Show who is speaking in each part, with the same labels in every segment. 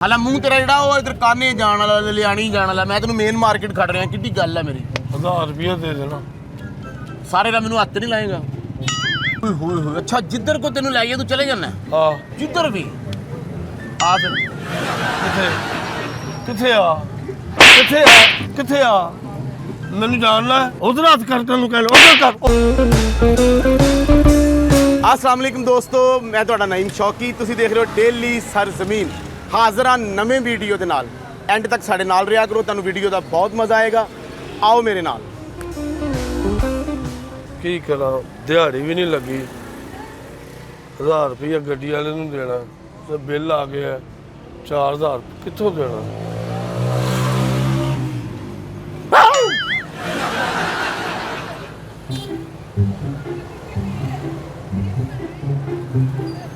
Speaker 1: ਹਾਲਾ ਮੂੰਹ ਤੇਰਾ ਜਿਹੜਾ ਉਹ ਇਧਰ ਕਾਨੇ ਜਾਣ ਵਾਲਾ ਲਿਆਣੀ ਜਾਣ ਵਾਲਾ। ਮੈਂ ਤੈਨੂੰ ਮੇਨ ਮਾਰਕੀਟ ਖੜ ਰਿਹਾ, ਕਿੱਡੀ ਗੱਲ ਹੈ ਮੇਰੀ।
Speaker 2: 1000 ਰੁਪਇਆ ਦੇ ਦੇਣਾ।
Speaker 1: ਸਾਰੇ ਦਾ ਮੈਨੂੰ ਹੱਥ ਨਹੀਂ ਲਾਏਗਾ। ਓਏ ਹੋਏ ਹੋਏ, ਅੱਛਾ ਜਿੱਧਰ ਕੋ ਤੈਨੂੰ ਲੈ ਜਾਈਏ ਤੂੰ ਚਲੇ ਜਾਣਾ?
Speaker 2: ਹਾਂ
Speaker 1: ਜਿੱਧਰ ਵੀ ਆ। ਫਿਰ
Speaker 2: ਕਿੱਥੇ ਆ ਕਿੱਥੇ ਆ ਕਿੱਥੇ ਆ? ਮੈਨੂੰ ਜਾਣਨਾ ਉਧਰ ਹੱਥ ਕਰ, ਤੈਨੂੰ ਕਹਿ ਲਓ ਉਧਰ ਕਰ।
Speaker 1: अस्सलाम वालेकुम दोस्तों, मैं ਤੁਹਾਡਾ ਨਈਮ ਸ਼ੌਕੀ। ਤੁਸੀਂ ਦੇਖ ਰਹੇ ਹੋ ਡੇਲੀ ਸਰਜ਼ਮੀਨ। ਹਾਜ਼ਰ ਹਾਂ ਨਵੇਂ ਵੀਡੀਓ ਦੇ ਨਾਲ। ਐਂਡ ਤੱਕ ਸਾਡੇ ਨਾਲ ਰਿਹਾ ਕਰੋ, ਤੁਹਾਨੂੰ ਵੀਡੀਓ ਦਾ ਬਹੁਤ ਮਜ਼ਾ ਆਏਗਾ। ਆਓ ਮੇਰੇ ਨਾਲ।
Speaker 2: ਕੀ ਕਰਾਂ, ਦਿਹਾੜੀ ਵੀ ਨਹੀਂ ਲੱਗੀ। 1000 ਰੁਪਇਆ ਗੱਡੀ ਵਾਲੇ ਨੂੰ ਦੇਣਾ ਤੇ ਬਿੱਲ ਆ ਗਿਆ 4000। ਕਿੱਥੋਂ ਦੇਣਾ?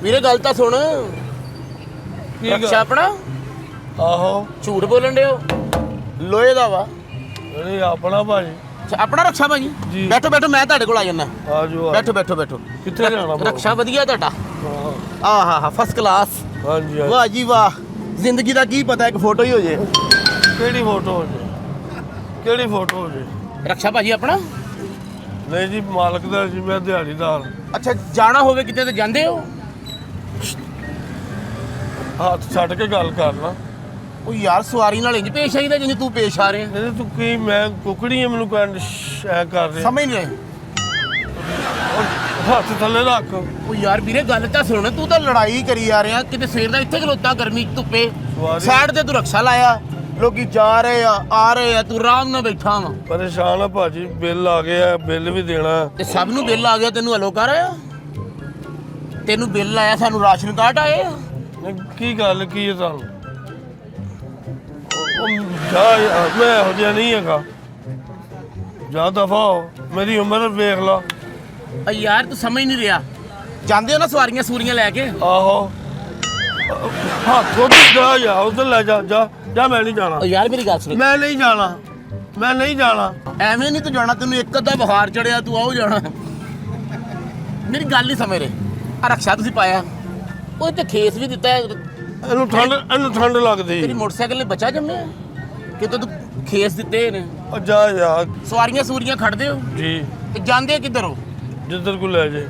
Speaker 1: ਵੀਰੇ ਗੱਲ ਤਾਂ ਸੁਣ।
Speaker 2: ਕੀ ਗੱਲ?
Speaker 1: ਰਕਸ਼ਾ ਆਪਣਾ?
Speaker 2: ਆਹੋ।
Speaker 1: ਝੂਠ ਬੋਲਣ ਦਿਓ, ਲੋਹੇ ਦਾ ਵਾ।
Speaker 2: ਨਹੀਂ ਆਪਣਾ ਭਾਜੀ।
Speaker 1: ਅੱਛਾ ਆਪਣਾ ਰਕਸ਼ਾ ਭਾਜੀ?
Speaker 2: ਜੀ।
Speaker 1: ਬੈਠੋ ਬੈਠੋ, ਮੈਂ ਤੁਹਾਡੇ ਕੋਲ ਆ ਜਾਂਦਾ।
Speaker 2: ਆ ਜਾਓ
Speaker 1: ਬੈਠੋ ਬੈਠੋ ਬੈਠੋ।
Speaker 2: ਕਿੱਥੇ ਜਾਣਾ?
Speaker 1: ਰਕਸ਼ਾ ਵਧੀਆ ਤੁਹਾਡਾ?
Speaker 2: ਹਾਂ
Speaker 1: ਆਹ ਹਾ ਫਸਟ ਕਲਾਸ।
Speaker 2: ਹਾਂਜੀ
Speaker 1: ਵਾਹ ਜੀ ਵਾਹ। ਜ਼ਿੰਦਗੀ ਦਾ ਕੀ ਪਤਾ, ਇੱਕ ਫੋਟੋ ਹੀ ਹੋ ਜੇ।
Speaker 2: ਕਿਹੜੀ ਫੋਟੋ ਹੋ ਜੇ? ਕਿਹੜੀ ਫੋਟੋ ਹੋ ਜੇ?
Speaker 1: ਰਕਸ਼ਾ ਭਾਜੀ ਆਪਣਾ?
Speaker 2: ਨਹੀਂ ਜੀ, ਮਾਲਕ ਦਾ ਜੀ, ਮੈਂ ਦਿਹਾੜੀਦਾਰ।
Speaker 1: ਅੱਛਾ ਜਾਣਾ ਹੋਵੇ ਕਿਤੇ ਤੇ ਜਾਂਦੇ ਹੋ?
Speaker 2: ਹੱਥ ਛੱਡ ਕੇ ਗੱਲ ਕਰਨਾ।
Speaker 1: ਉਹ ਯਾਰ ਸਵਾਰੀ ਨਾਲ ਇੰਜ ਪੇਸ਼ ਆਈਦਾ ਜਿਵੇਂ ਤੂੰ ਪੇਸ਼ ਆ ਰਿਹਾ।
Speaker 2: ਨਹੀਂ ਤੂੰ ਕੀ, ਮੈਂ ਕੁਕੜੀ ਆ, ਮੈਨੂੰ ਕਹਿਣ ਐ ਕਰ ਰਿਹਾ।
Speaker 1: ਸਮਝ ਨਹੀਂ ਰਹੇ।
Speaker 2: ਹੱਥ ਥੱਲੇ ਰੱਖ।
Speaker 1: ਉਹ ਯਾਰ ਵੀਰੇ ਗੱਲ ਤਾਂ ਸੁਣ, ਤੂੰ ਤਾਂ ਲੜਾਈ ਕਰੀ ਆ ਰਿਹਾ। ਕਿਤੇ ਸਵੇਰ ਦਾ ਇੱਥੇ ਖਲੋਤਾ ਗਰਮੀ ਚ ਧੁੱਪੇ, ਸਾਈਡ ਤੇ ਤੂੰ ਰਕਸ਼ਾ ਲਾਇਆ। ਲੋਕੀ ਜਾ ਰਹੇ ਆ ਰਹੇ ਆ, ਤੂੰ ਆਰਾਮ ਨਾਲ ਬੈਠਾ ਵਾ।
Speaker 2: ਪਰੇਸ਼ਾਨ ਆ ਭਾਜੀ, ਬਿੱਲ ਆ ਗਿਆ, ਬਿੱਲ ਵੀ ਦੇਣਾ।
Speaker 1: ਤੇ ਸਭ ਨੂੰ ਬਿੱਲ ਆ ਗਿਆ, ਤੈਨੂੰ ਹਲੋ ਕਰ ਆਇਆ? ਤੈਨੂੰ ਬਿੱਲ ਆਇਆ, ਸਾਨੂੰ ਰਾਸ਼ਨ ਕਾਰਡ ਆਏ ਆ।
Speaker 2: ਕੀ ਗੱਲ ਕੀ ਹੈ ਤੁਹਾਨੂੰ? ਉਹ ਜਾ ਯਾਰ, ਮੈਂ ਇਹੋ ਜਿਹਾ ਨਹੀਂ ਹੈਗਾ। ਜਾ ਦਫਾ ਹੋ, ਮੇਰੀ ਉਮਰ ਵੇਖ ਲਾ।
Speaker 1: ਆ ਯਾਰ ਤੂੰ ਸਮਝ ਨਹੀਂ ਰਿਹਾ। ਜਾਂਦੇ ਹੋ ਨਾ ਸਵਾਰੀਆਂ ਸੂਰੀਆਂ ਲੈ ਕੇ?
Speaker 2: ਆਹੋ। ਹੱਥ ਉੱਧਰ ਜਾ ਯਾਰ, ਉੱਧਰ ਲੈ ਜਾ ਜਾ ਜਾ। ਮੈਂ ਨਹੀਂ ਜਾਣਾ।
Speaker 1: ਉਹ ਯਾਰ ਮੇਰੀ ਗੱਲ ਸੁਣ।
Speaker 2: ਮੈਂ ਨਹੀਂ ਜਾਣਾ, ਮੈਂ ਨਹੀਂ ਜਾਣਾ।
Speaker 1: ਐਵੇਂ ਨਹੀਂ ਤੂੰ ਜਾਣਾ, ਤੈਨੂੰ ਇੱਕ ਅੱਧਾ ਬੁਖਾਰ ਚੜਿਆ, ਤੂੰ ਆਉ ਜਾਣਾ। ਮੇਰੀ ਗੱਲ ਨਹੀਂ ਸਮਝ ਰਹੇ। ਆ ਰਕਸ਼ਾ ਤੁਸੀਂ ਪਾਇਆ, ਉਹ ਤੇ ਖੇਸ ਵੀ ਦਿੱਤਾ ਹੈ।
Speaker 2: ਇਹਨੂੰ ਠੰਡ ਲੱਗਦੀ।
Speaker 1: ਤੇਰੀ ਮੋਟਰਸਾਈਕਲ ਨੇ ਬੱਚਾ ਜੰਮਿਆ ਕਿਤੇ ਤੂੰ ਖੇਸ ਦਿੱਤੇ ਨੇ।
Speaker 2: ਉਹ ਜਾ ਯਾਰ।
Speaker 1: ਸਵਾਰੀਆਂ ਸੂਰੀਆਂ ਖੜਦੇ ਹੋ
Speaker 2: ਜੀ।
Speaker 1: ਤੇ ਜਾਂਦੇ ਕਿੱਧਰ ਹੋ?
Speaker 2: ਜਿੱਧਰ ਕੋ ਲੈ ਜੇ।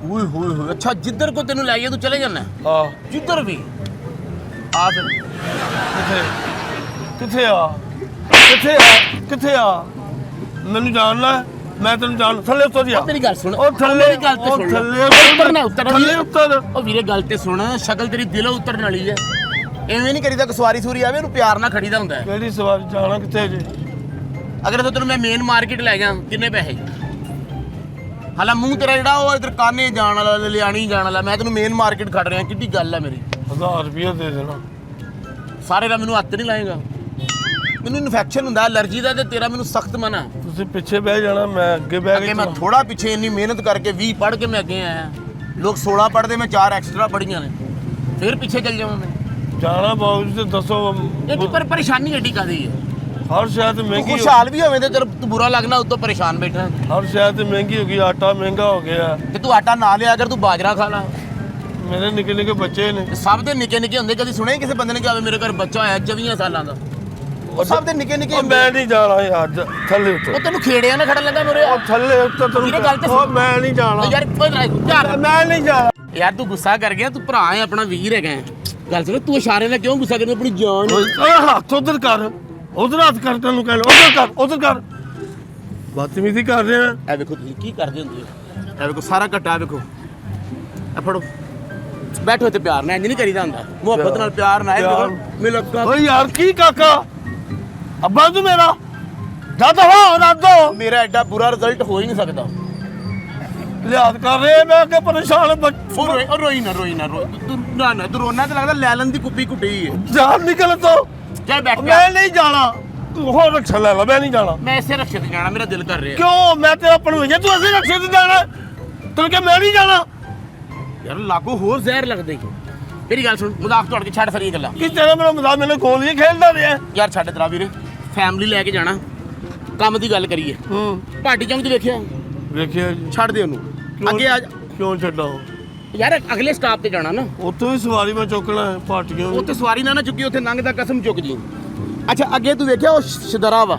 Speaker 1: ਓਏ ਹੋਏ ਹੋਏ, ਅੱਛਾ ਜਿੱਧਰ ਕੋ ਤੈਨੂੰ ਲੈ ਜਾਈਏ ਤੂੰ ਚਲੇ ਜਾਣਾ?
Speaker 2: ਆ
Speaker 1: ਜਿੱਧਰ ਵੀ ਆ। ਫਿਰ
Speaker 2: ਕਿੱਥੇ ਕਿੱਥੇ ਆ ਕਿੱਥੇ ਆ ਕਿੱਥੇ ਆ? ਮੈਨੂੰ ਜਾਣਨਾ, ਮੈਂ ਤੈਨੂੰ ਜਾਣ। ਥੱਲੇ ਉੱਤਰ ਜਾ।
Speaker 1: ਤੇਰੀ ਗੱਲ ਸੁਣ।
Speaker 2: ਉਹ ਥੱਲੇ
Speaker 1: ਮੇਰੀ ਗੱਲ ਤੇ
Speaker 2: ਉਹ
Speaker 1: ਸੁਣ।
Speaker 2: ਥੱਲੇ
Speaker 1: ਉੱਤਰ ਨਾ ਉੱਤਰ।
Speaker 2: ਥੱਲੇ ਉੱਤਰ।
Speaker 1: ਉਹ ਵੀਰੇ ਗੱਲ ਤੇ ਸੁਣ, ਸ਼ਕਲ ਤੇਰੀ ਦਿਲੋਂ ਉਤਰਨ ਵਾਲੀ ਹੈ। ਐਵੇਂ ਨਹੀਂ ਕਰੀਦਾ ਕਿ ਸਵਾਰੀ ਸੂਰੀ ਆਵੇ ਉਹਨੂੰ ਪਿਆਰ ਨਾਲ ਖੜੀਦਾ ਹੁੰਦਾ ਹੈ।
Speaker 2: ਕਿਹੜੀ ਸਵਾਰੀ? ਜਾਣਾ ਕਿੱਥੇ ਜੇ?
Speaker 1: ਅਗਰ ਤੈਨੂੰ ਮੈਂ ਮੇਨ ਮਾਰਕੀਟ ਲੈ ਜਾ, ਕਿੰਨੇ ਪੈਸੇ? ਹਾਲਾ ਮੂੰਹ ਤੇਰਾ ਜਿਹੜਾ ਉਹ ਇਧਰ ਕਾਨੇ ਜਾਣ ਵਾਲਾ ਲਿਆਣੀ ਜਾਣ ਵਾਲਾ। ਮੈਂ ਤੈਨੂੰ ਮੇਨ ਮਾਰਕੀਟ ਖੜ ਰਿਹਾ, ਕਿੱਡੀ ਗੱਲ ਹੈ ਮੇਰੀ।
Speaker 2: 1000 ਰੁਪਇਆ ਦੇ ਦੇਣਾ।
Speaker 1: ਸਾਰੇ ਦਾ ਮੈਨੂੰ ਹੱਥ ਨਹੀਂ ਲਾਏਗਾ। ਮੈਨੂੰ ਇਨਫੈਕਸ਼ਨ ਹੁੰਦਾ ਐਲਰਜੀ ਦਾ, ਤੇ ਤੇਰਾ ਮੈਨੂੰ ਸਖਤ ਮਨਾ।
Speaker 2: ਤੁਸੀਂ ਪਿੱਛੇ ਬਹਿ ਜਾਣਾ, ਮੈਂ ਅੱਗੇ ਬਹਿ
Speaker 1: ਅੱਗੇ
Speaker 2: ਕੇ
Speaker 1: ਮੈਂ ਥੋੜਾ ਪਿੱਛੇ ਇੰਨੀ ਮਿਹਨਤ ਕਰਕੇ 20 ਪੜ੍ਹ ਕੇ ਮੈਂ ਅੱਗੇ ਆਇਆ। ਲੋਕ 16 ਪੜ੍ਹਦੇ, ਮੈਂ 4 ਐਕਸਟਰਾ ਪੜ੍ਹੀਆਂ ਨੇ। ਫਿਰ ਪਿੱਛੇ ਚੱਲ ਜਾਵਾਂ ਮੈਂ?
Speaker 2: ਜਾਣਾ ਬਾਬੂ ਤੇ ਦੱਸੋ।
Speaker 1: ਇਹ ਪਰ ਪਰੇਸ਼ਾਨੀ ਐਡੀ ਕਾਹਦੀ ਹੈ?
Speaker 2: ਹਰ ਸ਼ਾਇਦ ਮਹਿੰਗੀ
Speaker 1: ਖੁਸ਼ਹਾਲ ਵੀ ਹੋਵੇਂ ਤੇ ਤੂੰ ਬੁਰਾ ਲੱਗਣਾ, ਉੱਤੋਂ ਪਰੇਸ਼ਾਨ ਬੈਠਾ।
Speaker 2: ਹਰ ਸ਼ਾਇਦ ਮਹਿੰਗੀ ਹੋ ਗਈ, ਆਟਾ ਮਹਿੰਗਾ ਹੋ ਗਿਆ।
Speaker 1: ਤੇ ਤੂੰ ਆਟਾ ਨਾ ਲਿਆ ਕਰ, ਤੂੰ ਬਾਜਰਾ ਖਾ ਲਾ।
Speaker 2: ਮੇਰੇ ਨਿੱਕੇ ਨਿੱਕੇ ਬੱਚੇ ਨੇ।
Speaker 1: ਸਭ ਦੇ ਨਿੱਕੇ ਨਿੱਕੇ ਹੁੰਦੇ। ਕਦੀ ਸੁਣਿਆ ਕਿਸੇ ਬੰਦੇ ਨੇ ਕਿ ਮੇਰੇ ਘਰ ਬੱਚਾ ਹੋਇਆ 24 ਸਾਲਾਂ ਦਾ? ਉਹ ਸਭ ਦੇ ਨਿੱਕੇ ਨਿੱਕੇ।
Speaker 2: ਮੈਂ ਨਹੀਂ ਜਾਣਾ ਯਾਰ, ਥੱਲੇ ਉੱਤਰ।
Speaker 1: ਉਹ ਤੈਨੂੰ ਖੇੜਿਆਂ ਨਾਲ ਖੜਨ ਲੱਗਾ ਮੇਰੇ।
Speaker 2: ਉਹ ਥੱਲੇ ਉੱਤਰ
Speaker 1: ਵੀਰੇ ਗੱਲ ਤੇ
Speaker 2: ਤੈਨੂੰ। ਮੈਂ ਨਹੀਂ ਜਾਣਾ
Speaker 1: ਯਾਰ ਯਾਰ
Speaker 2: ਮੈਂ ਨਹੀਂ ਜਾਣਾ
Speaker 1: ਯਾਰ। ਤੂੰ ਗੁੱਸਾ ਕਰ ਗਿਆ, ਤੂੰ ਭਰਾ ਹੈ ਆਪਣਾ, ਵੀਰ ਹੈਗਾ। ਗੱਲ ਸੁਣ, ਤੂੰ ਇਸ਼ਾਰੇ ਨਾਲ ਕਿਉਂ ਗੁੱਸਾ ਕਰਨੀ? ਆਪਣੀ ਜਾਨ।
Speaker 2: ਓਏ ਹੱਥ ਉਧਰ ਕਰ, ਉਧਰ ਹੱਥ ਕਰ, ਤੈਨੂੰ ਕਹਿ ਲਓ ਉਧਰ ਕਰ, ਉਧਰ ਕਰ। ਬਦਤਮੀਜ਼ੀ ਕਰ ਰਿਹਾ।
Speaker 1: ਇਹ ਵੇਖੋ ਤੁਸੀਂ ਕੀ ਕਰਦੇ ਹੁੰਦੇ ਹੋ। ਇਹ ਵੇਖੋ ਸਾਰਾ ਘਟਾ ਵੇਖੋ। ਇਹ ਫੜੋ, ਬੈਠੋ ਤੇ ਪਿਆਰ ਨਾਲ। ਇੰਜ ਨਹੀਂ ਕਰੀਦਾ ਹੁੰਦਾ, ਮੁਹੱਬਤ ਨਾਲ ਪਿਆਰ ਨਾਲ। ਮਿਲਕ
Speaker 2: ਓਏ ਯਾਰ ਕੀ ਕਾਕਾ, ਅੱਬਾ ਤੂੰ ਮੇਰਾ ਜਦ ਹੋ ਨਾ ਦੋ।
Speaker 1: ਮੇਰਾ ਐਡਾ ਬੁਰਾ ਰਿਜ਼ਲਟ ਹੋ ਹੀ ਨਹੀਂ ਸਕਦਾ।
Speaker 2: ਲਿਆਦ ਕਰ ਰਹੇ, ਮੈਂ ਕਿ ਪਰੇਸ਼ਾਨ।
Speaker 1: ਉਹ ਰੋਈ ਨਾ ਰੋਈ ਨਾ ਰੋ। ਤੂੰ ਨਾ ਨਾ ਤੂੰ ਰੋਣਾ ਤੇ ਲੱਗਦਾ ਲੈ ਲੈਣ ਦੀ ਕੁੱਪੀ ਕੁੱਟੀ ਹੈ।
Speaker 2: ਜਾਨ ਨਿਕਲ ਤੋ।
Speaker 1: ਚੱਲ ਬੈਠ।
Speaker 2: ਮੈਂ ਨਹੀਂ ਜਾਣਾ, ਤੂੰ ਹੋਰ ਰਕਸ਼ਾ ਲੈ ਲਾ। ਮੈਂ ਨਹੀਂ ਜਾਣਾ।
Speaker 1: ਮੈਂ ਇਸੇ ਰਕਸ਼ੇ ਤੇ ਜਾਣਾ, ਮੇਰਾ ਦਿਲ ਕਰ ਰਿਹਾ।
Speaker 2: ਕਿਉਂ? ਮੈਂ ਤੇਰਾ ਭਣੋਈਆ, ਤੂੰ ਅਸੀਂ ਰਕਸ਼ੇ ਤੇ ਜਾਣਾ। ਤੂੰ ਕਿ ਮੈਂ ਨਹੀਂ ਜਾਣਾ?
Speaker 1: ਯਾਰ ਲਾਗੋ ਹੋਰ ਜ਼ਹਿਰ ਲੱਗਦੇ। ਮੇਰੀ ਗੱਲ ਸੁਣ, ਮਜ਼ਾਕ ਤੋੜ ਕੇ ਛੱਡ ਸਾਰੀਆਂ ਗੱਲਾਂ।
Speaker 2: ਕਿ ਤੇਰਾ ਮੇਰਾ ਮਜ਼ਾਕ, ਮੈਨੂੰ ਗੋਲੀਆਂ ਖੇਡਦਾ ਰਿਹਾ
Speaker 1: ਯਾਰ ਛੱਡ ਤੇਰਾ ਵੀਰੇ, ਫੈਮਿਲੀ ਲੈ ਕੇ ਜਾਣਾ, ਕੰਮ ਦੀ ਗੱਲ ਕਰੀਏ। ਭਾਟੀ ਚੌਂਕ 'ਚ ਵੇਖਿਆ?
Speaker 2: ਵੇਖਿਆ ਜੀ।
Speaker 1: ਛੱਡ ਦੇ ਉਹਨੂੰ, ਅੱਗੇ ਆ।
Speaker 2: ਕਿਉਂ ਛੱਡਾਂ?
Speaker 1: ਯਾਰ ਅਗਲੇ ਸਟਾਪ ਤੇ ਜਾਣਾ ਨਾ,
Speaker 2: ਉੱਥੋਂ ਵੀ ਸਵਾਰੀ ਮੈਂ ਚੁੱਕਣਾ ਹੈ ਪਾਰਟੀਆਂ ਵੀ।
Speaker 1: ਉੱਥੇ ਸਵਾਰੀ ਨਾ ਚੁੱਕੀ, ਉੱਥੇ ਲੰਘਦਾ ਕਸਮ ਚੁੱਕ ਜੀ। ਅੱਛਾ ਅੱਗੇ ਤੂੰ ਵੇਖਿਆ ਉਹ ਸ਼ਦਰਾ ਵਾ,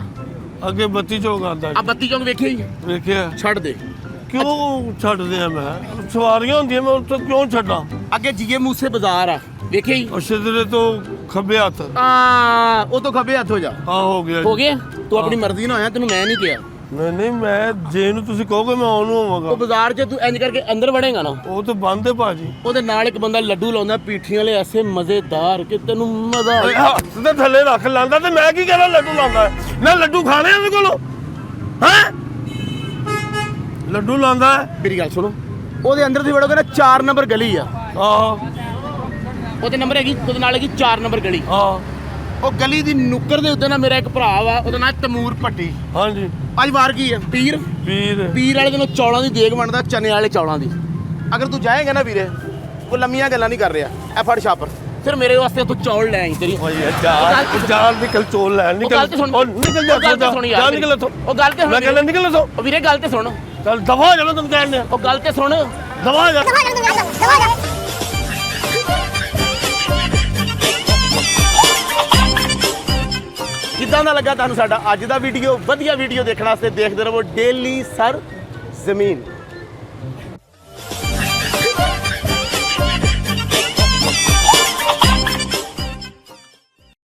Speaker 2: ਅੱਗੇ 32 ਚੌਕ ਆਉਂਦਾ
Speaker 1: ਆ 32 ਚੌਂਕ ਵੇਖਿਆ ਹੀ?
Speaker 2: ਵੇਖਿਆ।
Speaker 1: ਛੱਡ ਦੇ।
Speaker 2: ਕਿਉਂ ਛੱਡਦੇ ਆ? ਮੈਂ ਸਵਾਰੀਆਂ ਹੁੰਦੀਆਂ ਮੈਂ ਉੱਥੇ ਕਿਉਂ ਛੱਡਾਂ?
Speaker 1: ਅੱਗੇ ਜੀਏ ਮੂਸੇ ਬਾਜ਼ਾਰ ਆ, ਵੇਖਿਆ ਹੀ?
Speaker 2: ਉਹ ਸਿੱਧਰੇ ਤੋਂ ਖੱਬੇ ਹੱਥ।
Speaker 1: ਆ ਉਹ ਤੋਂ ਖੱਬੇ ਹੱਥ ਹੋ ਜਾ।
Speaker 2: ਹਾਂ ਹੋ ਗਿਆ
Speaker 1: ਹੋ ਗਿਆ? ਤੂੰ ਆਪਣੀ ਮਰਜ਼ੀ ਨਾਲ ਆਇਆ, ਤੈਨੂੰ ਮੈਂ ਨਹੀਂ ਕਿਹਾ।
Speaker 2: ਨਹੀਂ ਮੈਂ ਜੇ ਨੂੰ ਤੁਸੀਂ ਕਹੋਗੇ ਮੈਂ ਉਹਨੂੰ
Speaker 1: ਉਹ
Speaker 2: ਹੋਵਾਂਗਾ।
Speaker 1: ਬਾਜ਼ਾਰ 'ਚ ਤੂੰ ਇੰਜ ਕਰਕੇ ਅੰਦਰ ਵੜੇਗਾ ਨਾ,
Speaker 2: ਉਹ ਤਾਂ ਬੰਦ ਹੈ ਭਾਜੀ।
Speaker 1: ਉਹਦੇ ਨਾਲ ਇੱਕ ਬੰਦਾ ਲੱਡੂ ਲਾਉਂਦਾ ਪੀਠੀਆਂ ਵਾਲੇ, ਐਸੇ ਮਜ਼ੇਦਾਰ ਕਿ ਤੈਨੂੰ ਮਜ਼ਾ ਆ ਜਾਏ।
Speaker 2: ਹੱਥ ਦੇ ਥੱਲੇ ਰੱਖ ਲਾਂਦਾ ਤੇ ਮੈਂ ਕੀ ਕਰਾਂ? ਲੱਡੂ ਲਾਂਦਾ ਮੈਂ ਲੱਡੂ ਖਾਣੇ ਉਹਦੇ ਕੋਲੋਂ ਹੈ? ਲੱਡੂ ਲਾਂਦਾ।
Speaker 1: ਮੇਰੀ ਗੱਲ ਸੁਣੋ, ਉਹਦੇ ਅੰਦਰ ਤੁਸੀਂ ਵੜੋਗੇ ਨਾ 4 ਨੰਬਰ ਗਲੀ ਆ,
Speaker 2: ਆਹੋ
Speaker 1: ਉਹਦੇ ਨੰਬਰ ਹੈਗੀ, ਉਹਦੇ ਨਾਲ ਹੈਗੀ 4 ਨੰਬਰ ਗਲੀ।
Speaker 2: ਆਹ
Speaker 1: ਉਹ ਗਲੀ ਦੀ ਨੁੱਕਰ ਦੇ ਉੱਤੇ ਨਾ ਮੇਰਾ ਇੱਕ ਭਰਾ ਵਾ, ਉਹਦਾ ਨਾਂ ਤਮੂਰ ਭੱਟੀ।
Speaker 2: ਹਾਂਜੀ
Speaker 1: ਅੱਜ ਵਾਰ ਕੀ ਆ? ਪੀਰ।
Speaker 2: ਵੀਰ
Speaker 1: ਪੀਰ ਵਾਲੇ ਦਿਨੋਂ ਚੌਲਾਂ ਦੀ ਦੇਗ ਬਣਦਾ, ਚਨੇ ਵਾਲੇ ਚੌਲਾਂ ਦੀ। ਅਗਰ ਤੂੰ ਜਾਏਗਾ ਨਾ ਵੀਰੇ, ਉਹ ਲੰਮੀਆਂ ਗੱਲਾਂ ਨਹੀਂ ਕਰ ਰਿਹਾ, ਐ ਫੜ ਛਾਪਰ, ਫਿਰ ਮੇਰੇ ਵਾਸਤੇ ਤੂੰ ਚੌਲ ਲੈ ਆਈ ਤੇਰੀ।
Speaker 2: ਓਏ ਜਾਨ ਨਿਕਲ ਚੋਲ ਲੈ
Speaker 1: ਉਹ
Speaker 2: ਨਿਕਲ।
Speaker 1: ਗੱਲ ਤੇ ਸੁਣ,
Speaker 2: ਉਹ ਨਿਕਲ ਜਾ
Speaker 1: ਗੱਲ ਤੇ ਸੁਣ ਯਾਰ,
Speaker 2: ਜਾ ਨਿਕਲ ਇੱਥੋਂ।
Speaker 1: ਉਹ ਗੱਲ ਤੇ
Speaker 2: ਮੈਂ ਕਹਿੰਦਾ ਨਿਕਲ ਇੱਥੋਂ।
Speaker 1: ਉਹ ਵੀਰੇ ਗੱਲ ਤੇ ਸੁਣ,
Speaker 2: ਚੱਲ ਦਫਾ ਹੋ ਜਾ, ਮੈਂ ਤੈਨੂੰ ਕਹਿਣ ਡਿਆ
Speaker 1: ਉਹ ਗੱਲ ਤੇ ਸੁਣ।
Speaker 2: ਦਫਾ ਹੋ ਜਾ।
Speaker 1: ਕਿੱਦਾਂ ਦਾ ਲੱਗਾ ਤੁਹਾਨੂੰ ਸਾਡਾ ਅੱਜ ਦਾ ਵੀਡੀਓ? ਵਧੀਆ ਵੀਡੀਓ ਦੇਖਣ ਵਾਸਤੇ ਦੇਖਦੇ ਰਹੋ ਡੇਲੀ ਸਰ ਜ਼ਮੀਨ।